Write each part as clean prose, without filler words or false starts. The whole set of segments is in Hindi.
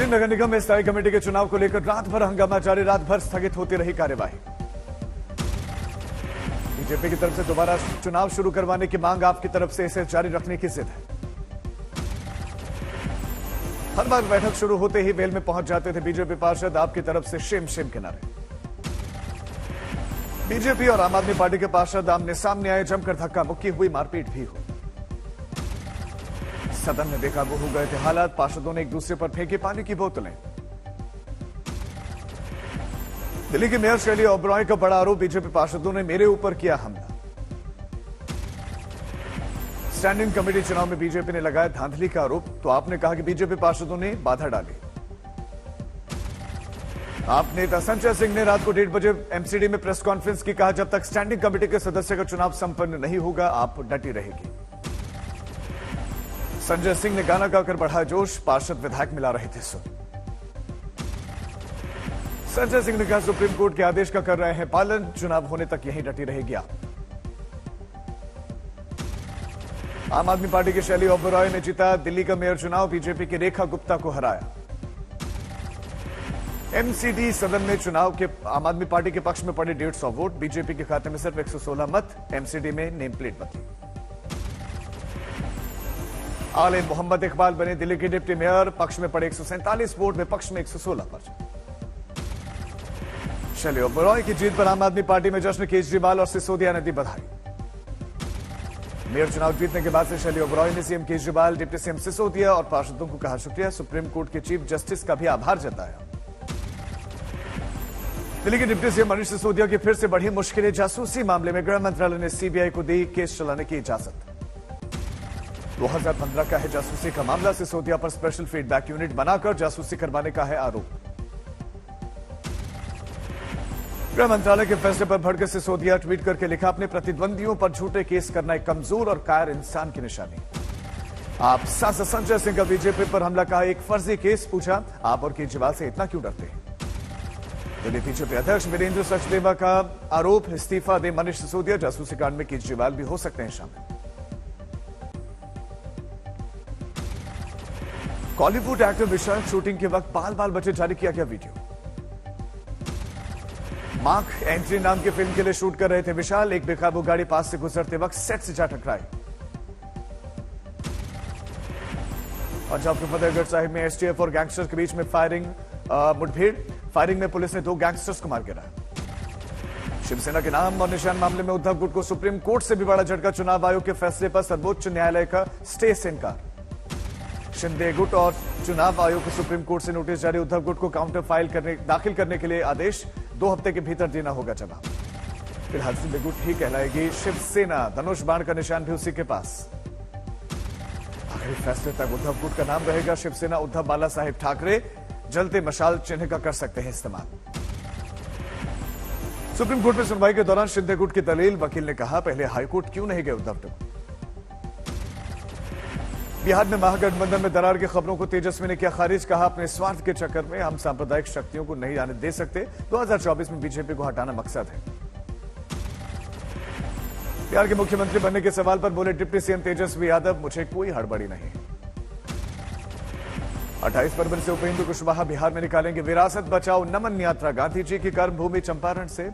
दिल्ली नगर निगम में स्थायी कमेटी के चुनाव को लेकर रात भर हंगामा जारी, रात भर स्थगित होती रही कार्यवाही। बीजेपी की तरफ से दोबारा चुनाव शुरू करवाने की मांग, आपकी तरफ से इसे जारी रखने की जिद है। हर बार बैठक शुरू होते ही वेल में पहुंच जाते थे बीजेपी पार्षद, आपकी तरफ से शेम शेम के नारे। बीजेपी और आम आदमी पार्टी के पार्षद आमने सामने आए, जमकर धक्का मुक्की हुई, मारपीट भी हुई। सदन में बेकाबू हो गए थे हालात, पार्षदों ने एक दूसरे पर फेंकी पानी की बोतलें। दिल्ली के मेयर शैली ओबरॉय का बड़ा आरोप, बीजेपी पार्षदों ने मेरे ऊपर किया हमला। स्टैंडिंग कमेटी चुनाव में बीजेपी ने लगाया धांधली का आरोप, तो आपने कहा कि बीजेपी पार्षदों ने बाधा डाली। आप नेता संजय सिंह ने रात को 1:30 बजे एमसीडी में प्रेस कॉन्फ्रेंस की, कहा जब तक स्टैंडिंग कमेटी के सदस्य का चुनाव संपन्न नहीं होगा आप डटी रहेगी। संजय सिंह ने गाना गाकर बढ़ाया जोश, पार्षद विधायक मिला रहे थे सुर। संजय सिंह ने कहा सुप्रीम कोर्ट के आदेश का कर रहे हैं पालन, चुनाव होने तक यहीं डटी रहेगी आप। आम आदमी पार्टी के शैली ओबरॉय ने जीता दिल्ली का मेयर चुनाव, बीजेपी की रेखा गुप्ता को हराया। एमसीडी सदन में चुनाव के आम आदमी पार्टी के पक्ष में पड़े 150 वोट, बीजेपी के खाते में सिर्फ 116 मत, एमसीडी में नेम प्लेट बदली। आले मोहम्मद इकबाल बने दिल्ली के डिप्टी मेयर, पक्ष में पड़े 147 वोट, विपक्ष में 116 पर्चे। शैली ओबरॉय की जीत पर आम आदमी पार्टी में जश्न, केजरीवाल और सिसोदिया ने दी बधाई। मेयर चुनाव जीतने के बाद से शैली ओबरॉय ने CM Kejriwal, deputy CM Sisodia और पार्षदों को कहा शुक्रिया, सुप्रीम कोर्ट के चीफ जस्टिस का भी आभार जताया। दिल्ली के डिप्टी सीएम मनीष सिसोदिया की फिर से बढ़ी मुश्किलें, जासूसी मामले में गृह मंत्रालय ने सीबीआई को दी केस चलाने की इजाजत। 2015 का है जासूसी का मामला, सिसोदिया पर स्पेशल फीडबैक यूनिट बनाकर जासूसी करवाने का है आरोप। गृह मंत्रालय के फैसले पर भड़के सिसोदिया, ट्वीट करके लिखा अपने प्रतिद्वंदियों पर झूठे केस करना एक कमजोर और कायर इंसान की निशानी। आप सांसद संजय सिंह का बीजेपी पर हमला, कहा एक फर्जी केस, पूछा आप और केजरीवाल से इतना क्यों डरते हैं। दिल्ली बीजेपी अध्यक्ष वीरेंद्र सचदेवा का आरोप, इस्तीफा दे मनीष सिसोदिया, जासूसी कांड में केजरीवाल भी हो सकते हैं शामिल। बॉलीवुड एक्टर विशाल शूटिंग के वक्त बाल बाल बचे, जारी किया गया वीडियो। मार्क एंट्री नाम की फिल्म के लिए शूट कर रहे थे विशाल, एक बेकाबू गाड़ी पास से गुजरते वक्त सेट से जा टकराई। पंजाब के फतेहगढ़ साहिब में एसटीएफ और गैंगस्टर्स के बीच में मुठभेड़, फायरिंग में पुलिस ने 2 गैंगस्टर्स को मार गिराया। शिवसेना के नाम और निशान मामले में उद्धव गुट को सुप्रीम कोर्ट से भी बड़ा झटका, चुनाव आयोग के फैसले पर सर्वोच्च न्यायालय का स्टे से इनकार। शिंदे गुट और चुनाव आयोग को सुप्रीम कोर्ट से नोटिस जारी, उद्धव गुट को काउंटर फाइल दाखिल करने के लिए आदेश, 2 हफ्ते के भीतर देना होगा जवाब। फिलहाल शिंदे गुट ही कहलाएगी शिवसेना, धनुष बाण का निशान भी उसी के पास। आखिरी फैसले तक उद्धव गुट का नाम रहेगा, शिवसेना उद्धव बाला साहेब ठाकरे जलते मशाल चिन्ह का कर सकते हैं इस्तेमाल। सुप्रीम कोर्ट में सुनवाई के दौरान शिंदे गुट की दलील, वकील ने कहा पहले हाईकोर्ट क्यों नहीं गए उद्धव गुट। बिहार में महागठबंधन में दरार की खबरों को तेजस्वी ने किया खारिज, कहा अपने स्वार्थ के चक्कर में हम सांप्रदायिक शक्तियों को नहीं आने दे सकते, 2024 में बीजेपी को हटाना मकसद है। बिहार के मुख्यमंत्री बनने के सवाल पर बोले डिप्टी सीएम तेजस्वी यादव, मुझे कोई हड़बड़ी नहीं। 28 फरवरी से उपेंद्र कुशवाहा बिहार में निकालेंगे विरासत बचाओ नमन यात्रा, गांधी जी की कर्मभूमि चंपारण से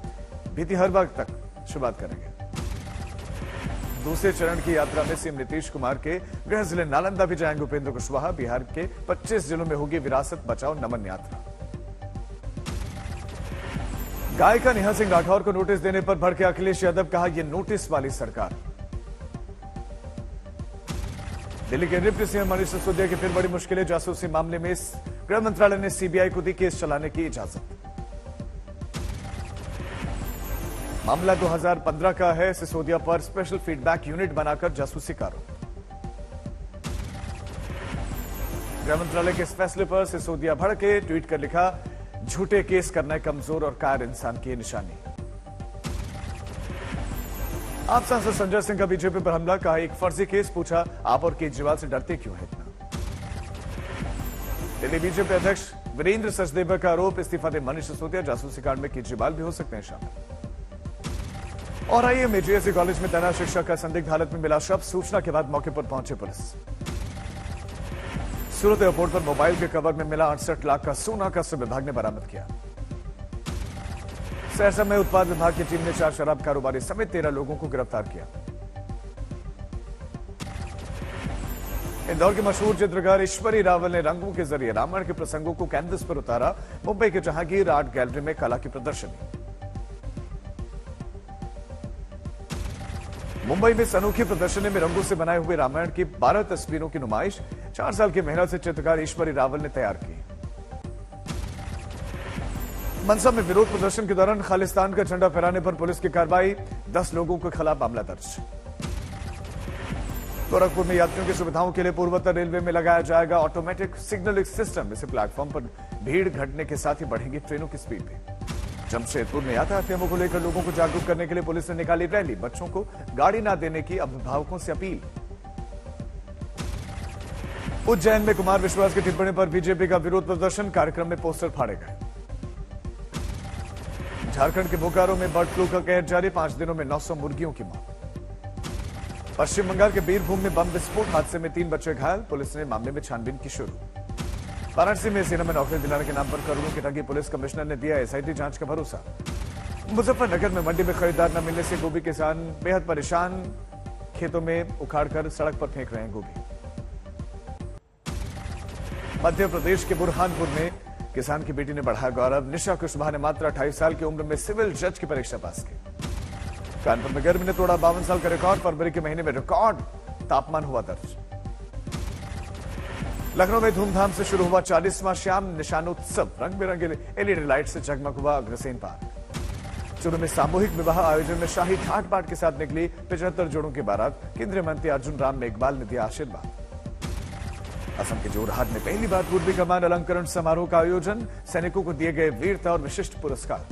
भितिहरवा तक शुरुआत करेंगे। दूसरे चरण की यात्रा में सीएम नीतीश कुमार के गृह जिले नालंदा भी जाएंगे उपेंद्र कुशवाहा, बिहार के 25 जिलों में होगी विरासत बचाओ नमन यात्रा। गायिका नेहा सिंह राठौर को नोटिस देने पर भड़के अखिलेश यादव, कहा यह नोटिस वाली सरकार। दिल्ली के डिप्टी सीएम मनीष सिसोदिया की फिर बड़ी मुश्किलें, जासूसी मामले में गृह मंत्रालय ने सीबीआई को दी केस चलाने की इजाजत। मामला 2015 का है, सिसोदिया पर स्पेशल फीडबैक यूनिट बनाकर जासूसी का आरोप। गृह मंत्रालय के इस फैसले पर सिसोदिया भड़के, ट्वीट कर लिखा झूठे केस करना कमजोर और कायर इंसान की निशानी। आप सांसद संजय सिंह का बीजेपी पर हमला, कहा एक फर्जी केस, पूछा आप और केजरीवाल से डरते क्यों हैं इतना। दिल्ली बीजेपी अध्यक्ष वीरेंद्र सचदेवा का आरोप, इस्तीफा दे मनीष सिसोदिया, जासूसी कांड में केजरीवाल भी हो सकते हैं शामिल। और आइए में जेएससी कॉलेज में तैनात शिक्षक का संदिग्ध हालत में मिला शव, सूचना के बाद मौके पर पहुंचे पुलिस। सूरत एयरपोर्ट पर मोबाइल के कवर में मिला 68 लाख का सोना, कस्टम विभाग ने बरामद किया। सहरसा में उत्पाद विभाग की टीम ने 4 शराब कारोबारी समेत 13 लोगों को गिरफ्तार किया। इंदौर के मशहूर चित्रकार ईश्वरी रावल ने रंगों के जरिए रामायण के प्रसंगों को कैनवस पर उतारा। मुंबई के जहांगीर आर्ट गैलरी में कला की प्रदर्शनी। मुंबई में इस अनोखी प्रदर्शनी में रंगों से बनाए हुए रामायण की 12 तस्वीरों की नुमाइश 4 साल की मेहनत से चित्रकार ईश्वरी रावल ने तैयार की। मनसा में विरोध प्रदर्शन के दौरान खालिस्तान का झंडा फहराने पर पुलिस की कार्रवाई, 10 लोगों के खिलाफ मामला दर्ज। गोरखपुर में यात्रियों की सुविधाओं के लिए पूर्वोत्तर रेलवे में लगाया जाएगा ऑटोमेटिक सिग्नलिंग सिस्टम। इसे प्लेटफॉर्म पर भीड़ घटने के साथ ही बढ़ेगी ट्रेनों की स्पीड भी। जमशेदपुर में यातायात नियमों को लेकर लोगों को जागरूक करने के लिए पुलिस ने निकाली रैली। बच्चों को गाड़ी न देने की अभिभावकों से अपील। उज्जैन में कुमार विश्वास की टिप्पणी पर बीजेपी का विरोध प्रदर्शन, कार्यक्रम में पोस्टर फाड़े गए। झारखंड के बोकारो में बर्ड फ्लू का कहर जारी, 5 दिनों में 900 मुर्गियों की मौत। पश्चिम बंगाल के बीरभूम में बम विस्फोट, हादसे में 3 बच्चे घायल, पुलिस ने मामले में छानबीन की शुरू। वाराणसी में सेना में नौकरी दिलाने के नाम पर करोड़ों की ठगी, पुलिस कमिश्नर ने दिया एसआईटी जांच का भरोसा। मुजफ्फरनगर में मंडी में खरीदार न मिलने से गोभी किसान बेहद परेशान, खेतों में उखाड़कर सड़क पर फेंक रहे हैं गोभी। मध्य प्रदेश के बुरहानपुर में किसान की बेटी ने बढ़ाया गौरव, निशा कुशवाहा ने मात्र 28 साल की उम्र में सिविल जज की परीक्षा पास की। कानपुर में गर्मी ने तोड़ा 52 साल का रिकॉर्ड, फरवरी के महीने में रिकॉर्ड तापमान हुआ दर्ज। लखनऊ में धूमधाम से शुरू हुआ 40वां श्याम निशानोत्सव, रंग बिरंगे एलईडी लाइट से जगमग हुआ अग्रसेन पार्क। चूरू में सामूहिक विवाह आयोजन में शाही ठाट बाट के साथ निकली 75 जोड़ों की बारात, केंद्रीय मंत्री अर्जुन राम मेघवाल ने दिया आशीर्वाद। असम के जोरहाट में पहली बार पूर्वी कमान अलंकरण समारोह का आयोजन, सैनिकों को दिए गए वीरता और विशिष्ट पुरस्कार।